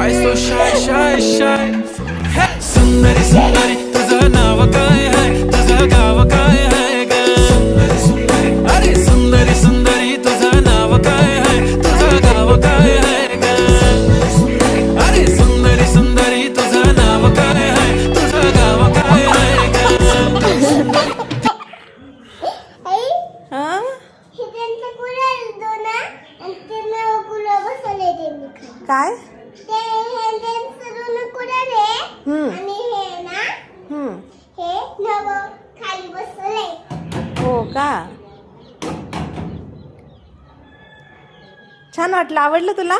Why so shy, shy, shy? Hey, सुंदरी सुंदरी तुझं नाव काय आहे, तुझं गाव काय आहे ग? सुंदरी सुंदरी, अरे सुंदरी सुंदरी तुझं नाव काय आहे, तुझं गाव काय आहे ग? अरे सुंदरी सुंदरी तुझं नाव काय आहे, तुझं गाव काय आहे ग? हा काय हो का छान वाटलं आवडलं तुला